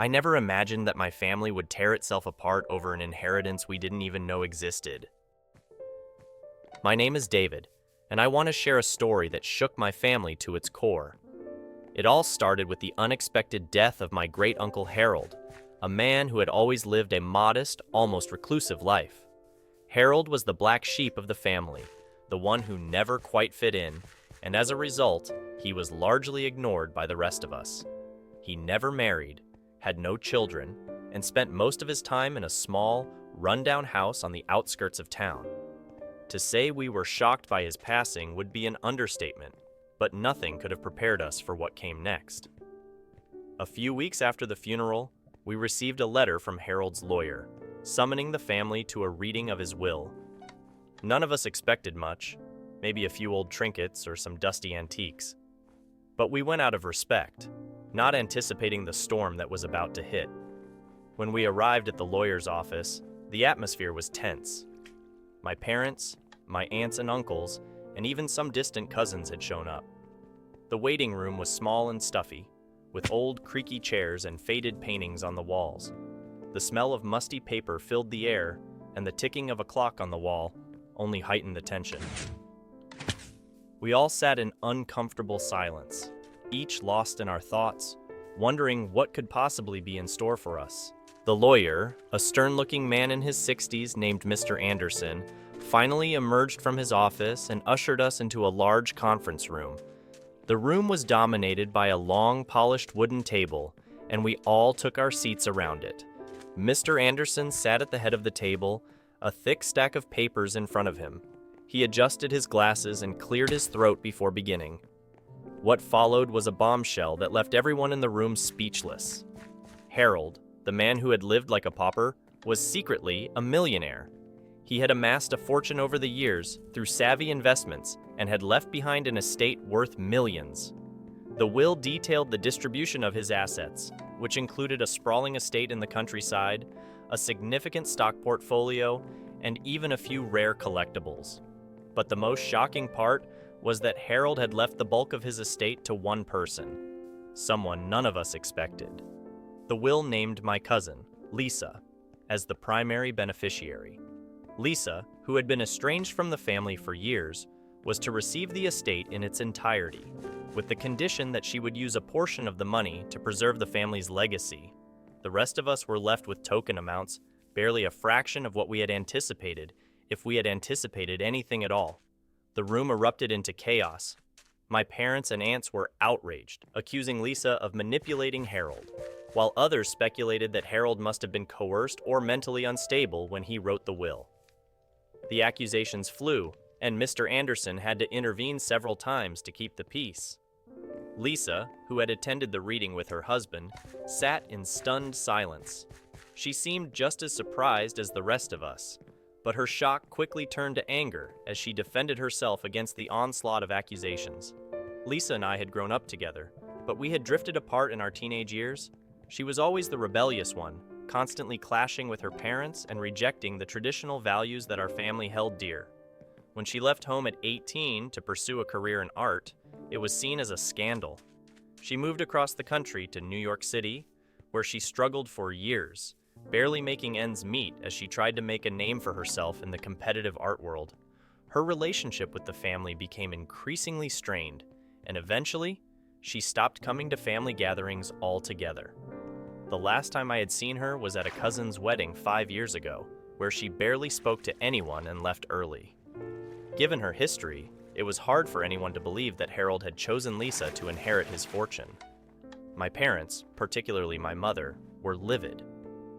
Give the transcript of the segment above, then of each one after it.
I never imagined that my family would tear itself apart over an inheritance we didn't even know existed. My name is David, and I want to share a story that shook my family to its core. It all started with the unexpected death of my great-uncle Harold, a man who had always lived a modest, almost reclusive life. Harold was the black sheep of the family, the one who never quite fit in, and as a result, he was largely ignored by the rest of us. He never married, had no children, and spent most of his time in a small, run-down house on the outskirts of town. To say we were shocked by his passing would be an understatement, but nothing could have prepared us for what came next. A few weeks after the funeral, we received a letter from Harold's lawyer, summoning the family to a reading of his will. None of us expected much, maybe a few old trinkets or some dusty antiques. But we went out of respect, not anticipating the storm that was about to hit. When we arrived at the lawyer's office, the atmosphere was tense. My parents, my aunts and uncles, and even some distant cousins had shown up. The waiting room was small and stuffy, with old creaky chairs and faded paintings on the walls. The smell of musty paper filled the air, and the ticking of a clock on the wall only heightened the tension. We all sat in uncomfortable silence, each lost in our thoughts, wondering what could possibly be in store for us. The lawyer, a stern-looking man in his 60s named Mr. Anderson, finally emerged from his office and ushered us into a large conference room. The room was dominated by a long, polished wooden table, and we all took our seats around it. Mr. Anderson sat at the head of the table, a thick stack of papers in front of him. He adjusted his glasses and cleared his throat before beginning. What followed was a bombshell that left everyone in the room speechless. Harold, the man who had lived like a pauper, was secretly a millionaire. He had amassed a fortune over the years through savvy investments and had left behind an estate worth millions. The will detailed the distribution of his assets, which included a sprawling estate in the countryside, a significant stock portfolio, and even a few rare collectibles. But the most shocking part was that Harold had left the bulk of his estate to one person, someone none of us expected. The will named my cousin, Lisa, as the primary beneficiary. Lisa, who had been estranged from the family for years, was to receive the estate in its entirety, with the condition that she would use a portion of the money to preserve the family's legacy. The rest of us were left with token amounts, barely a fraction of what we had anticipated, if we had anticipated anything at all. The room erupted into chaos. My parents and aunts were outraged, accusing Lisa of manipulating Harold, while others speculated that Harold must have been coerced or mentally unstable when he wrote the will. The accusations flew, and Mr. Anderson had to intervene several times to keep the peace. Lisa, who had attended the reading with her husband, sat in stunned silence. She seemed just as surprised as the rest of us, but her shock quickly turned to anger as she defended herself against the onslaught of accusations. Lisa and I had grown up together, but we had drifted apart in our teenage years. She was always the rebellious one, constantly clashing with her parents and rejecting the traditional values that our family held dear. When she left home at 18 to pursue a career in art, it was seen as a scandal. She moved across the country to New York City, where she struggled for years, barely making ends meet as she tried to make a name for herself in the competitive art world. Her relationship with the family became increasingly strained, and eventually, she stopped coming to family gatherings altogether. The last time I had seen her was at a cousin's wedding 5 years ago, where she barely spoke to anyone and left early. Given her history, it was hard for anyone to believe that Harold had chosen Lisa to inherit his fortune. My parents, particularly my mother, were livid.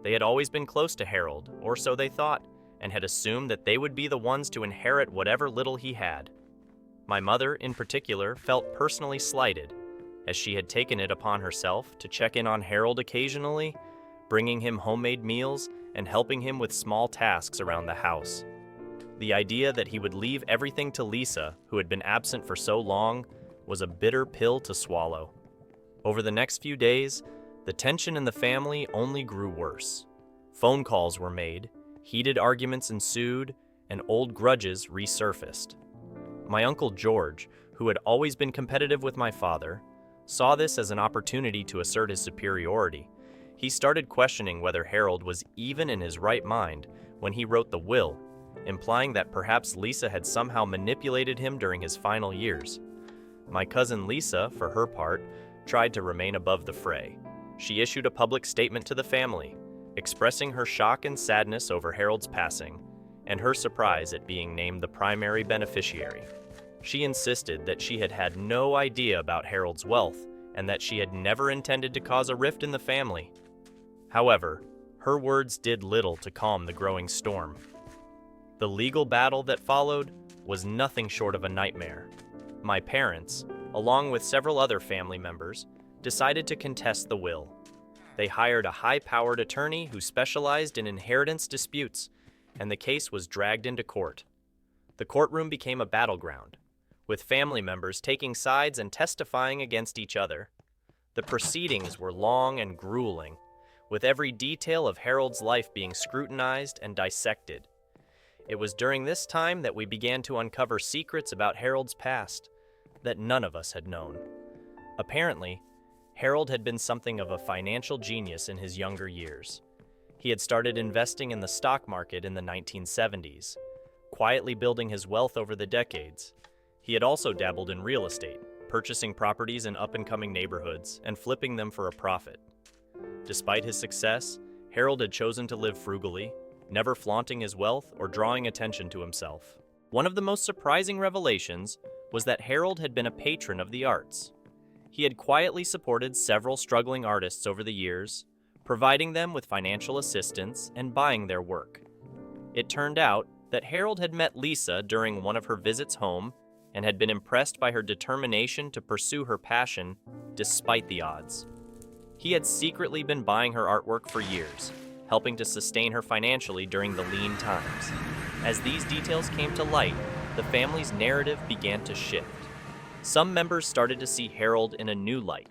They had always been close to Harold, or so they thought, and had assumed that they would be the ones to inherit whatever little he had. My mother, in particular, felt personally slighted, as she had taken it upon herself to check in on Harold occasionally, bringing him homemade meals and helping him with small tasks around the house. The idea that he would leave everything to Lisa, who had been absent for so long, was a bitter pill to swallow. Over the next few days, the tension in the family only grew worse. Phone calls were made, heated arguments ensued, and old grudges resurfaced. My Uncle George, who had always been competitive with my father, saw this as an opportunity to assert his superiority. He started questioning whether Harold was even in his right mind when he wrote the will, implying that perhaps Lisa had somehow manipulated him during his final years. My cousin Lisa, for her part, tried to remain above the fray. She issued a public statement to the family, expressing her shock and sadness over Harold's passing, and her surprise at being named the primary beneficiary. She insisted that she had had no idea about Harold's wealth and that she had never intended to cause a rift in the family. However, her words did little to calm the growing storm. The legal battle that followed was nothing short of a nightmare. My parents, along with several other family members, decided to contest the will. They hired a high-powered attorney who specialized in inheritance disputes, and the case was dragged into court. The courtroom became a battleground, with family members taking sides and testifying against each other. The proceedings were long and grueling, with every detail of Harold's life being scrutinized and dissected. It was during this time that we began to uncover secrets about Harold's past that none of us had known. Apparently, Harold had been something of a financial genius in his younger years. He had started investing in the stock market in the 1970s, quietly building his wealth over the decades. He had also dabbled in real estate, purchasing properties in up-and-coming neighborhoods and flipping them for a profit. Despite his success, Harold had chosen to live frugally, never flaunting his wealth or drawing attention to himself. One of the most surprising revelations was that Harold had been a patron of the arts. He had quietly supported several struggling artists over the years, providing them with financial assistance and buying their work. It turned out that Harold had met Lisa during one of her visits home and had been impressed by her determination to pursue her passion despite the odds. He had secretly been buying her artwork for years, helping to sustain her financially during the lean times. As these details came to light, the family's narrative began to shift. Some members started to see Harold in a new light,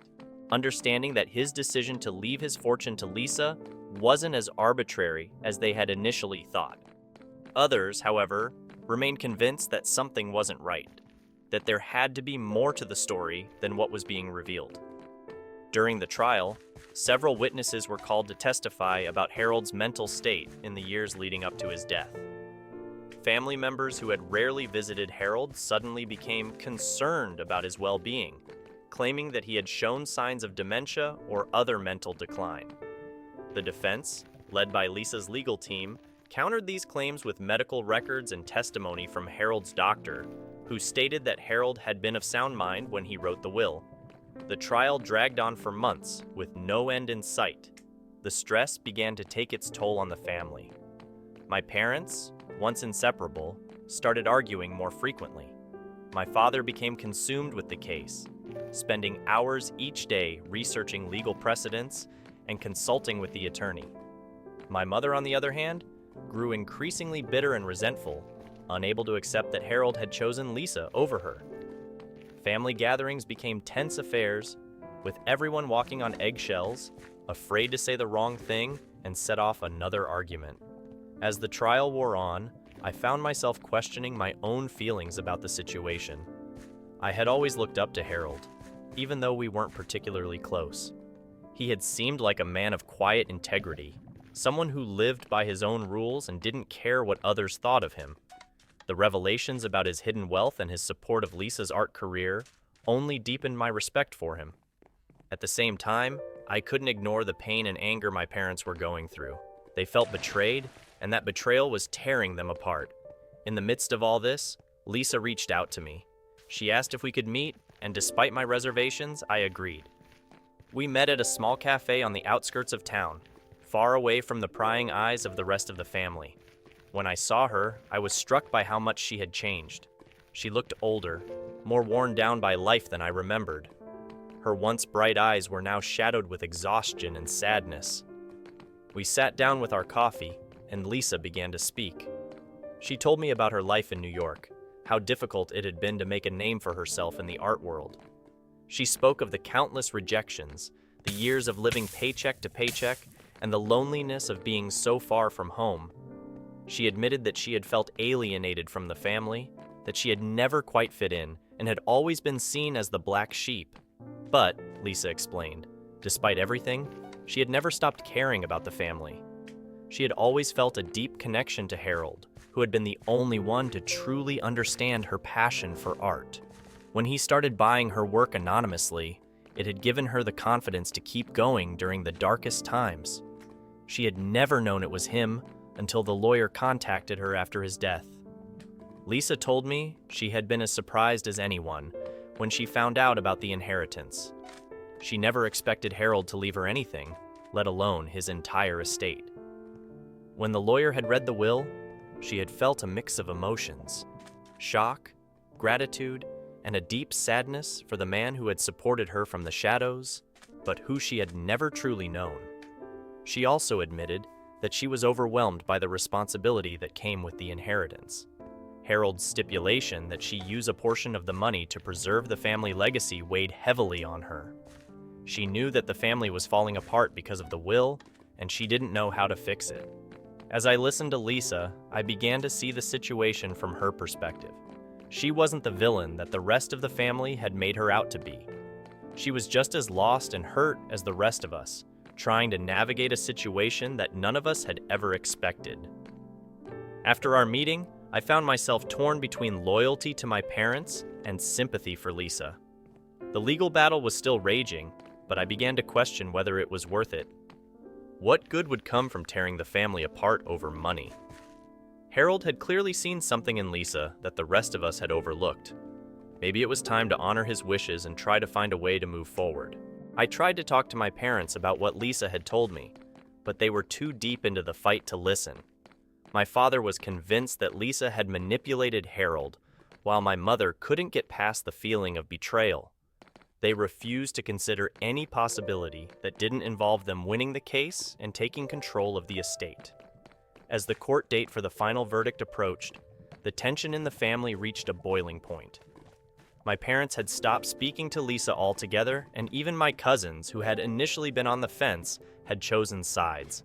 understanding that his decision to leave his fortune to Lisa wasn't as arbitrary as they had initially thought. Others, however, remained convinced that something wasn't right, that there had to be more to the story than what was being revealed. During the trial, several witnesses were called to testify about Harold's mental state in the years leading up to his death. Family members who had rarely visited Harold suddenly became concerned about his well-being, claiming that he had shown signs of dementia or other mental decline. The defense, led by Lisa's legal team, countered these claims with medical records and testimony from Harold's doctor, who stated that Harold had been of sound mind when he wrote the will. The trial dragged on for months, with no end in sight. The stress began to take its toll on the family. My parents, once inseparable, started arguing more frequently. My father became consumed with the case, spending hours each day researching legal precedents and consulting with the attorney. My mother, on the other hand, grew increasingly bitter and resentful, unable to accept that Harold had chosen Lisa over her. Family gatherings became tense affairs, with everyone walking on eggshells, afraid to say the wrong thing and set off another argument. As the trial wore on, I found myself questioning my own feelings about the situation. I had always looked up to Harold, even though we weren't particularly close. He had seemed like a man of quiet integrity, someone who lived by his own rules and didn't care what others thought of him. The revelations about his hidden wealth and his support of Lisa's art career only deepened my respect for him. At the same time, I couldn't ignore the pain and anger my parents were going through. They felt betrayed, and that betrayal was tearing them apart. In the midst of all this, Lisa reached out to me. She asked if we could meet, and despite my reservations, I agreed. We met at a small cafe on the outskirts of town, far away from the prying eyes of the rest of the family. When I saw her, I was struck by how much she had changed. She looked older, more worn down by life than I remembered. Her once bright eyes were now shadowed with exhaustion and sadness. We sat down with our coffee, and Lisa began to speak. She told me about her life in New York, how difficult it had been to make a name for herself in the art world. She spoke of the countless rejections, the years of living paycheck to paycheck, and the loneliness of being so far from home. She admitted that she had felt alienated from the family, that she had never quite fit in, and had always been seen as the black sheep. But, Lisa explained, despite everything, She had never stopped caring about the family. She had always felt a deep connection to Harold, who had been the only one to truly understand her passion for art. When he started buying her work anonymously, it had given her the confidence to keep going during the darkest times. She had never known it was him until the lawyer contacted her after his death. Lisa told me she had been as surprised as anyone when she found out about the inheritance. She never expected Harold to leave her anything, let alone his entire estate. When the lawyer had read the will, she had felt a mix of emotions: shock, gratitude, and a deep sadness for the man who had supported her from the shadows, but who she had never truly known. She also admitted that she was overwhelmed by the responsibility that came with the inheritance. Harold's stipulation that she use a portion of the money to preserve the family legacy weighed heavily on her. She knew that the family was falling apart because of the will, and she didn't know how to fix it. As I listened to Lisa, I began to see the situation from her perspective. She wasn't the villain that the rest of the family had made her out to be. She was just as lost and hurt as the rest of us, trying to navigate a situation that none of us had ever expected. After our meeting, I found myself torn between loyalty to my parents and sympathy for Lisa. The legal battle was still raging, but I began to question whether it was worth it. What good would come from tearing the family apart over money? Harold had clearly seen something in Lisa that the rest of us had overlooked. Maybe it was time to honor his wishes and try to find a way to move forward. I tried to talk to my parents about what Lisa had told me, but they were too deep into the fight to listen. My father was convinced that Lisa had manipulated Harold, while my mother couldn't get past the feeling of betrayal. They refused to consider any possibility that didn't involve them winning the case and taking control of the estate. As the court date for the final verdict approached, the tension in the family reached a boiling point. My parents had stopped speaking to Lisa altogether, and even my cousins, who had initially been on the fence, had chosen sides.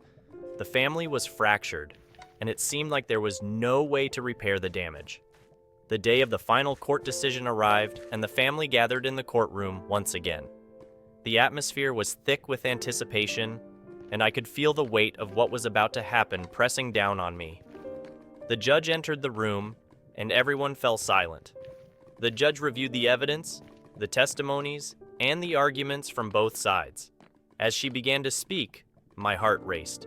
The family was fractured, and it seemed like there was no way to repair the damage. The day of the final court decision arrived, and the family gathered in the courtroom once again. The atmosphere was thick with anticipation, and I could feel the weight of what was about to happen pressing down on me. The judge entered the room, and everyone fell silent. The judge reviewed the evidence, the testimonies, and the arguments from both sides. As she began to speak, my heart raced.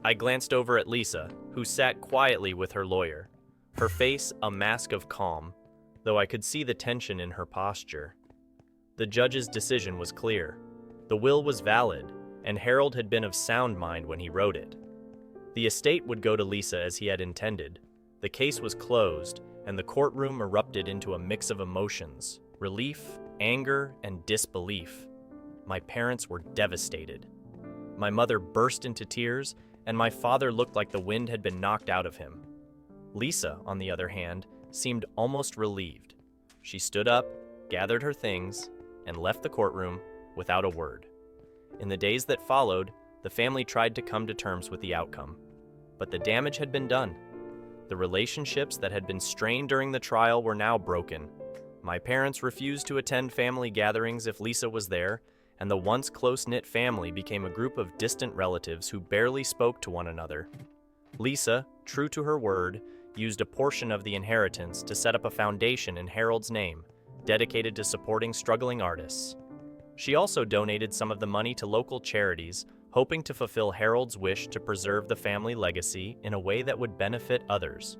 I glanced over at Lisa, who sat quietly with her lawyer, her face a mask of calm, though I could see the tension in her posture. The judge's decision was clear. The will was valid, and Harold had been of sound mind when he wrote it. The estate would go to Lisa as he had intended. The case was closed, and the courtroom erupted into a mix of emotions: relief, anger, and disbelief. My parents were devastated. My mother burst into tears, and my father looked like the wind had been knocked out of him. Lisa, on the other hand, seemed almost relieved. She stood up, gathered her things, and left the courtroom without a word. In the days that followed, the family tried to come to terms with the outcome, but the damage had been done. The relationships that had been strained during the trial were now broken. My parents refused to attend family gatherings if Lisa was there, and the once close-knit family became a group of distant relatives who barely spoke to one another. Lisa, true to her word, used a portion of the inheritance to set up a foundation in Harold's name, dedicated to supporting struggling artists. She also donated some of the money to local charities, hoping to fulfill Harold's wish to preserve the family legacy in a way that would benefit others.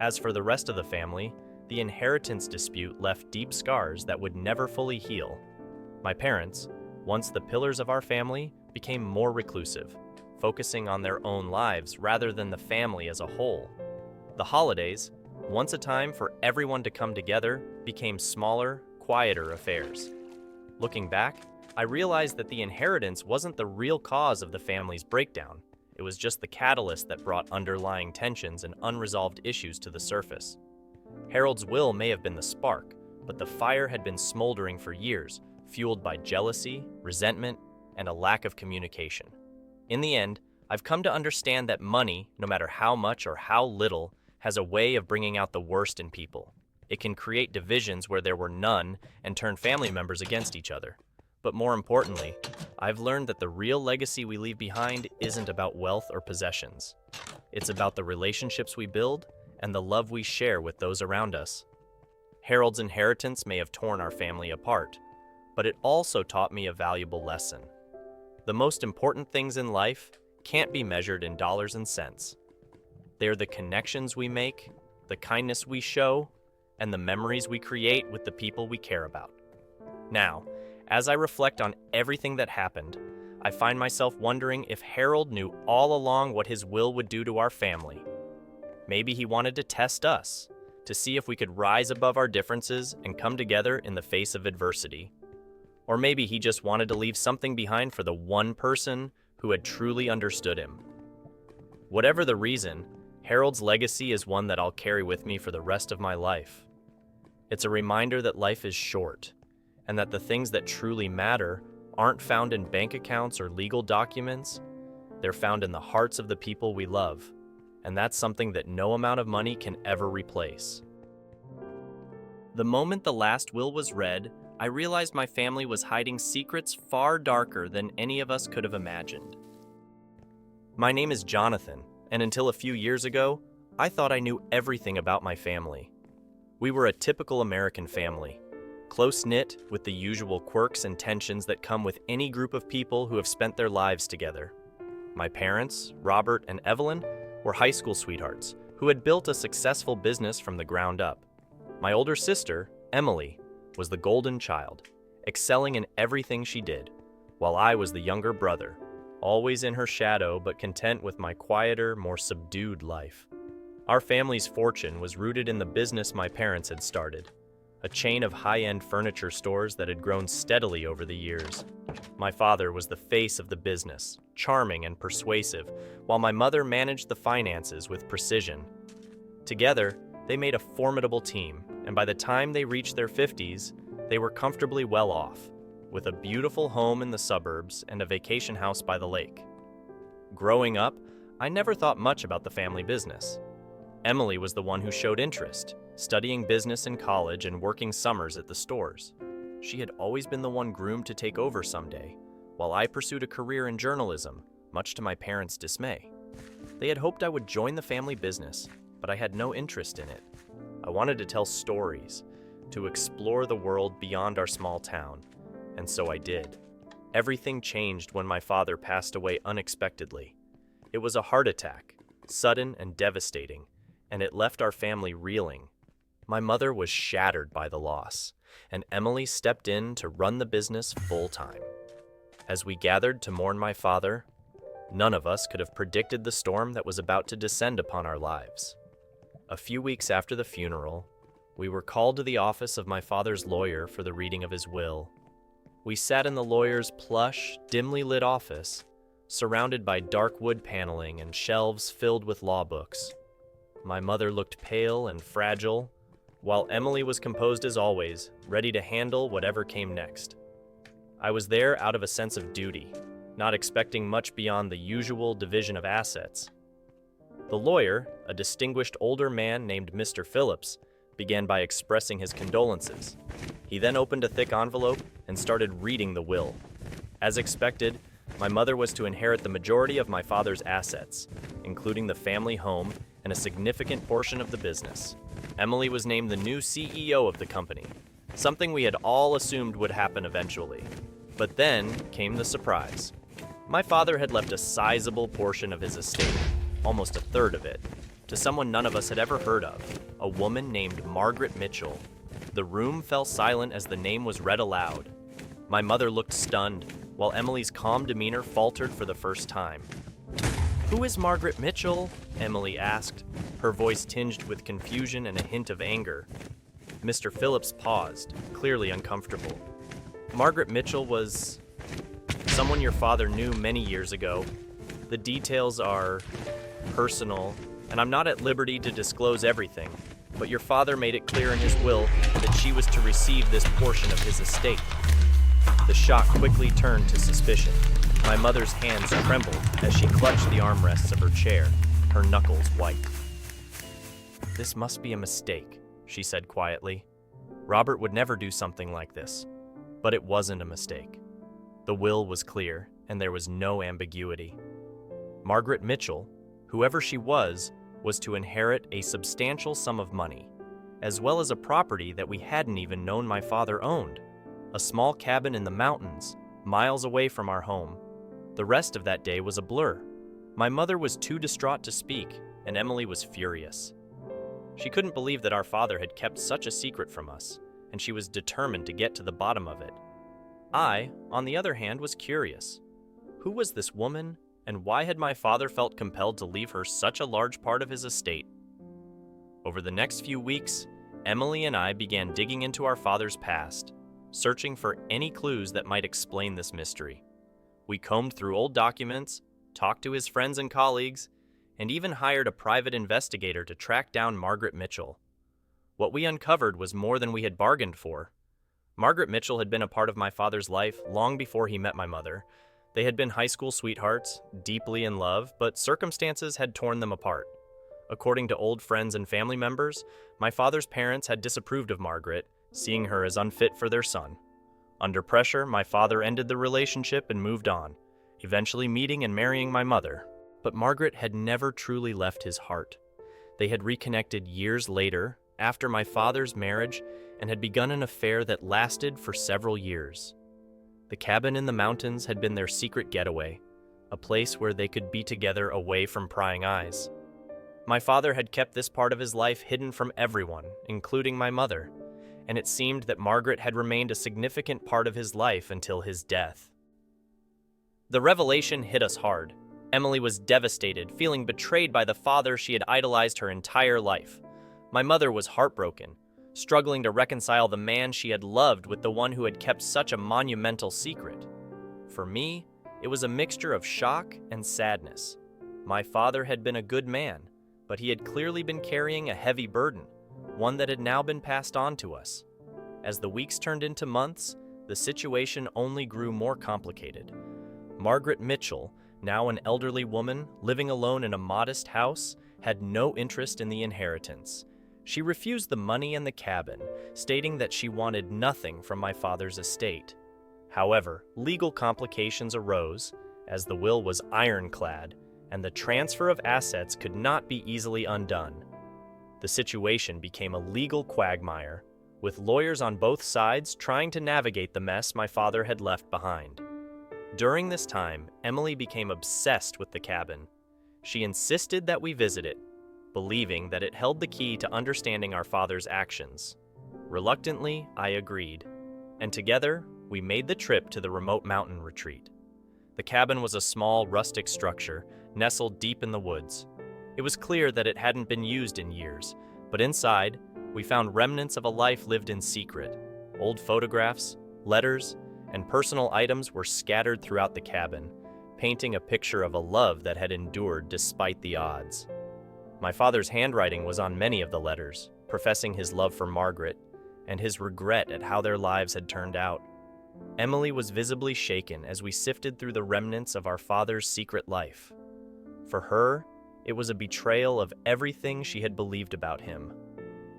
As for the rest of the family, the inheritance dispute left deep scars that would never fully heal. My parents, once the pillars of our family, became more reclusive, focusing on their own lives rather than the family as a whole. The holidays, once a time for everyone to come together, became smaller, quieter affairs. Looking back, I realized that the inheritance wasn't the real cause of the family's breakdown. It was just the catalyst that brought underlying tensions and unresolved issues to the surface. Harold's will may have been the spark, but the fire had been smoldering for years, fueled by jealousy, resentment, and a lack of communication. In the end, I've come to understand that money, no matter how much or how little, has a way of bringing out the worst in people. It can create divisions where there were none and turn family members against each other. But more importantly, I've learned that the real legacy we leave behind isn't about wealth or possessions. It's about the relationships we build and the love we share with those around us. Harold's inheritance may have torn our family apart, but it also taught me a valuable lesson. The most important things in life can't be measured in dollars and cents. They're the connections we make, the kindness we show, and the memories we create with the people we care about. Now, as I reflect on everything that happened, I find myself wondering if Harold knew all along what his will would do to our family. Maybe he wanted to test us, to see if we could rise above our differences and come together in the face of adversity. Or maybe he just wanted to leave something behind for the one person who had truly understood him. Whatever the reason, Harold's legacy is one that I'll carry with me for the rest of my life. It's a reminder that life is short, and that the things that truly matter aren't found in bank accounts or legal documents. They're found in the hearts of the people we love, and that's something that no amount of money can ever replace. The moment the last will was read, I realized my family was hiding secrets far darker than any of us could have imagined. My name is Jonathan, and until a few years ago, I thought I knew everything about my family. We were a typical American family, close-knit with the usual quirks and tensions that come with any group of people who have spent their lives together. My parents, Robert and Evelyn, were high school sweethearts who had built a successful business from the ground up. My older sister, Emily, was the golden child, excelling in everything she did, while I was the younger brother, always in her shadow but content with my quieter, more subdued life. Our family's fortune was rooted in the business my parents had started, a chain of high-end furniture stores that had grown steadily over the years. My father was the face of the business, charming and persuasive, while my mother managed the finances with precision. Together, they made a formidable team, and by the time they reached their 50s, they were comfortably well off, with a beautiful home in the suburbs and a vacation house by the lake. Growing up, I never thought much about the family business. Emily was the one who showed interest, studying business in college and working summers at the stores. She had always been the one groomed to take over someday, while I pursued a career in journalism, much to my parents' dismay. They had hoped I would join the family business, but I had no interest in it. I wanted to tell stories, to explore the world beyond our small town, and so I did. Everything changed when my father passed away unexpectedly. It was a heart attack, sudden and devastating, and it left our family reeling. My mother was shattered by the loss, and Emily stepped in to run the business full-time. As we gathered to mourn my father, none of us could have predicted the storm that was about to descend upon our lives. A few weeks after the funeral, we were called to the office of my father's lawyer for the reading of his will. We sat in the lawyer's plush, dimly lit office, surrounded by dark wood paneling and shelves filled with law books. My mother looked pale and fragile, while Emily was composed as always, ready to handle whatever came next. I was there out of a sense of duty, not expecting much beyond the usual division of assets. The lawyer, a distinguished older man named Mr. Phillips, began by expressing his condolences. He then opened a thick envelope and started reading the will. As expected, my mother was to inherit the majority of my father's assets, including the family home and a significant portion of the business. Emily was named the new CEO of the company, something we had all assumed would happen eventually. But then came the surprise. My father had left a sizable portion of his estate, almost a third of it, to someone none of us had ever heard of, a woman named Margaret Mitchell. The room fell silent as the name was read aloud. My mother looked stunned, while Emily's calm demeanor faltered for the first time. "Who is Margaret Mitchell?" Emily asked, her voice tinged with confusion and a hint of anger. Mr. Phillips paused, clearly uncomfortable. "Margaret Mitchell was someone your father knew many years ago. The details are personal, and I'm not at liberty to disclose everything, but your father made it clear in his will that she was to receive this portion of his estate." The shock quickly turned to suspicion. My mother's hands trembled as she clutched the armrests of her chair, her knuckles white. "This must be a mistake," she said quietly. "Robert would never do something like this." But it wasn't a mistake. The will was clear, and there was no ambiguity. Margaret Mitchell, whoever she was to inherit a substantial sum of money, as well as a property that we hadn't even known my father owned, a small cabin in the mountains, miles away from our home. The rest of that day was a blur. My mother was too distraught to speak, and Emily was furious. She couldn't believe that our father had kept such a secret from us, and she was determined to get to the bottom of it. I, on the other hand, was curious. Who was this woman, and why had my father felt compelled to leave her such a large part of his estate? Over the next few weeks, Emily and I began digging into our father's past, searching for any clues that might explain this mystery. We combed through old documents, talked to his friends and colleagues, and even hired a private investigator to track down Margaret Mitchell. What we uncovered was more than we had bargained for. Margaret Mitchell had been a part of my father's life long before he met my mother. They had been high school sweethearts, deeply in love, but circumstances had torn them apart. According to old friends and family members, my father's parents had disapproved of Margaret, seeing her as unfit for their son. Under pressure, my father ended the relationship and moved on, eventually meeting and marrying my mother. But Margaret had never truly left his heart. They had reconnected years later, after my father's marriage, and had begun an affair that lasted for several years. The cabin in the mountains had been their secret getaway, a place where they could be together away from prying eyes. My father had kept this part of his life hidden from everyone, including my mother, and it seemed that Margaret had remained a significant part of his life until his death. The revelation hit us hard. Emily was devastated, feeling betrayed by the father she had idolized her entire life. My mother was heartbroken, struggling to reconcile the man she had loved with the one who had kept such a monumental secret. For me, it was a mixture of shock and sadness. My father had been a good man, but he had clearly been carrying a heavy burden, one that had now been passed on to us. As the weeks turned into months, the situation only grew more complicated. Margaret Mitchell, now an elderly woman living alone in a modest house, had no interest in the inheritance. She refused the money and the cabin, stating that she wanted nothing from my father's estate. However, legal complications arose, as the will was ironclad, and the transfer of assets could not be easily undone. The situation became a legal quagmire, with lawyers on both sides trying to navigate the mess my father had left behind. During this time, Emily became obsessed with the cabin. She insisted that we visit it, believing that it held the key to understanding our father's actions. Reluctantly, I agreed, and together, we made the trip to the remote mountain retreat. The cabin was a small, rustic structure, nestled deep in the woods. It was clear that it hadn't been used in years, but inside, we found remnants of a life lived in secret. Old photographs, letters, and personal items were scattered throughout the cabin, painting a picture of a love that had endured despite the odds. My father's handwriting was on many of the letters, professing his love for Margaret and his regret at how their lives had turned out. Emily was visibly shaken as we sifted through the remnants of our father's secret life. For her, it was a betrayal of everything she had believed about him.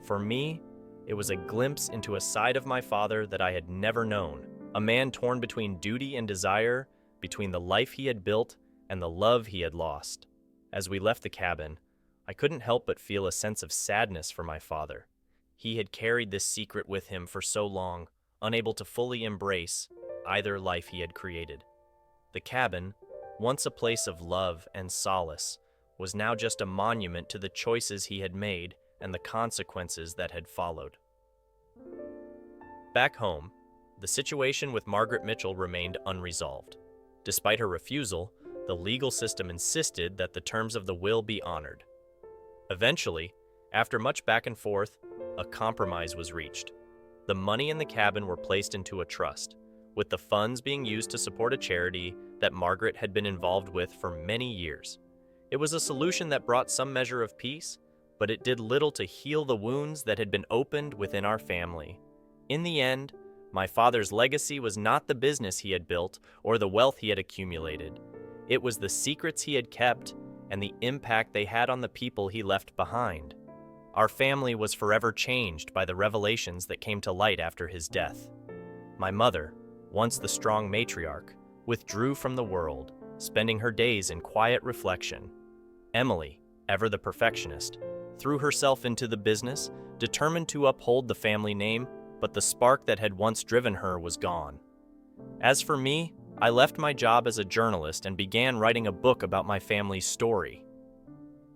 For me, it was a glimpse into a side of my father that I had never known, a man torn between duty and desire, between the life he had built and the love he had lost. As we left the cabin, I couldn't help but feel a sense of sadness for my father. He had carried this secret with him for so long, unable to fully embrace either life he had created. The cabin, once a place of love and solace, was now just a monument to the choices he had made and the consequences that had followed. Back home, the situation with Margaret Mitchell remained unresolved. Despite her refusal, the legal system insisted that the terms of the will be honored. Eventually, after much back and forth, a compromise was reached. The money in the cabin were placed into a trust, with the funds being used to support a charity that Margaret had been involved with for many years. It was a solution that brought some measure of peace, but it did little to heal the wounds that had been opened within our family. In the end, my father's legacy was not the business he had built or the wealth he had accumulated. It was the secrets he had kept and the impact they had on the people he left behind. Our family was forever changed by the revelations that came to light after his death. My mother, once the strong matriarch, withdrew from the world, spending her days in quiet reflection. Emily, ever the perfectionist, threw herself into the business, determined to uphold the family name, but the spark that had once driven her was gone. As for me, I left my job as a journalist and began writing a book about my family's story.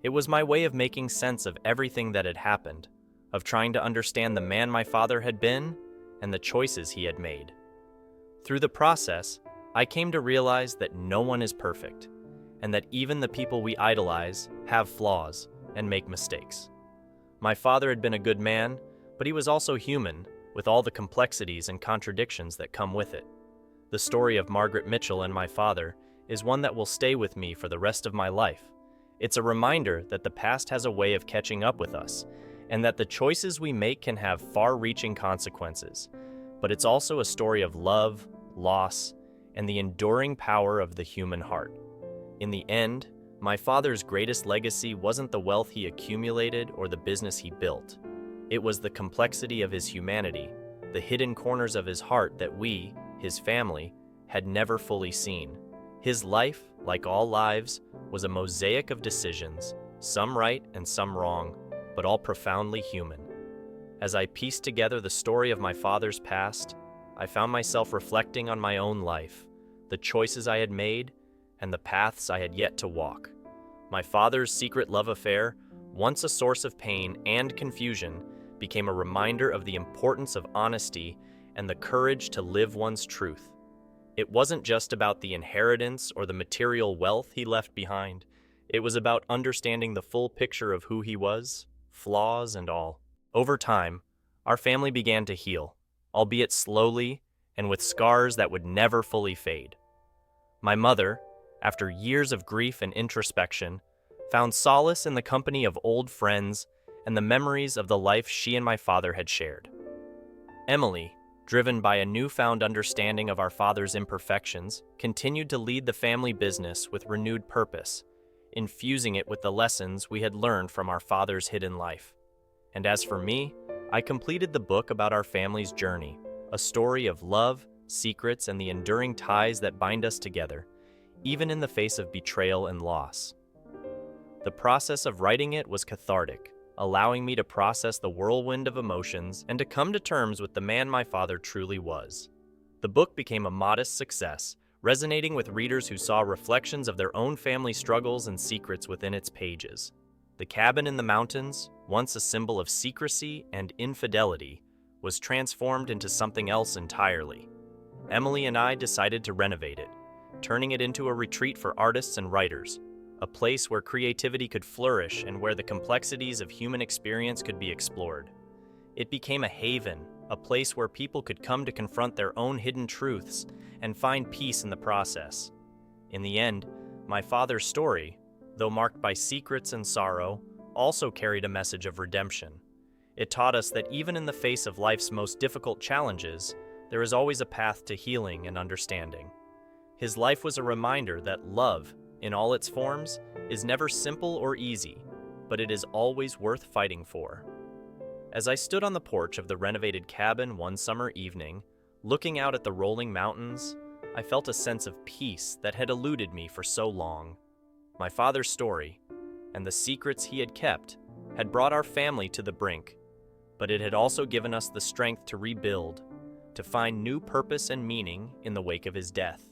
It was my way of making sense of everything that had happened, of trying to understand the man my father had been and the choices he had made. Through the process, I came to realize that no one is perfect, and that even the people we idolize have flaws and make mistakes. My father had been a good man, but he was also human, with all the complexities and contradictions that come with it. The story of Margaret Mitchell and my father is one that will stay with me for the rest of my life. It's a reminder that the past has a way of catching up with us, and that the choices we make can have far-reaching consequences. But it's also a story of love, loss, and the enduring power of the human heart. In the end, my father's greatest legacy wasn't the wealth he accumulated or the business he built. It was the complexity of his humanity, the hidden corners of his heart that we, his family, had never fully seen. His life, like all lives, was a mosaic of decisions, some right and some wrong, but all profoundly human. As I pieced together the story of my father's past, I found myself reflecting on my own life, the choices I had made, and the paths I had yet to walk. My father's secret love affair, once a source of pain and confusion, became a reminder of the importance of honesty and the courage to live one's truth. It wasn't just about the inheritance or the material wealth he left behind. It was about understanding the full picture of who he was, flaws and all. Over time, our family began to heal, albeit slowly and with scars that would never fully fade. My mother, after years of grief and introspection, found solace in the company of old friends and the memories of the life she and my father had shared. Emily, driven by a newfound understanding of our father's imperfections, continued to lead the family business with renewed purpose, infusing it with the lessons we had learned from our father's hidden life. And as for me, I completed the book about our family's journey, a story of love, secrets, and the enduring ties that bind us together, even in the face of betrayal and loss. The process of writing it was cathartic, allowing me to process the whirlwind of emotions and to come to terms with the man my father truly was. The book became a modest success, resonating with readers who saw reflections of their own family struggles and secrets within its pages. The cabin in the mountains, once a symbol of secrecy and infidelity, was transformed into something else entirely. Emily and I decided to renovate it, turning it into a retreat for artists and writers, a place where creativity could flourish and where the complexities of human experience could be explored. It became a haven, a place where people could come to confront their own hidden truths and find peace in the process. In the end, my father's story, though marked by secrets and sorrow, also carried a message of redemption. It taught us that even in the face of life's most difficult challenges, there is always a path to healing and understanding. His life was a reminder that love, in all its forms, is never simple or easy, but it is always worth fighting for. As I stood on the porch of the renovated cabin one summer evening, looking out at the rolling mountains, I felt a sense of peace that had eluded me for so long. My father's story, and the secrets he had kept, had brought our family to the brink, but it had also given us the strength to rebuild, to find new purpose and meaning in the wake of his death.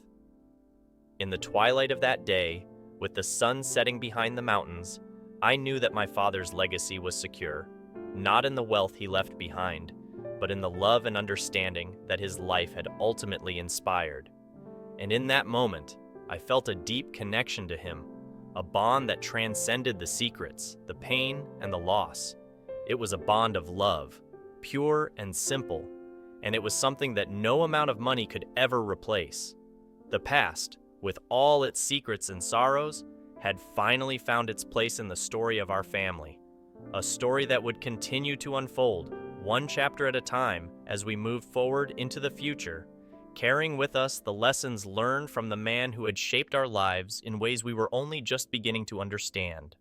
In the twilight of that day, with the sun setting behind the mountains, I knew that my father's legacy was secure, not in the wealth he left behind, but in the love and understanding that his life had ultimately inspired. And in that moment, I felt a deep connection to him, a bond that transcended the secrets, the pain, and the loss. It was a bond of love, pure and simple, and it was something that no amount of money could ever replace. The past, with all its secrets and sorrows, had finally found its place in the story of our family, a story that would continue to unfold, one chapter at a time, as we moved forward into the future, carrying with us the lessons learned from the man who had shaped our lives in ways we were only just beginning to understand.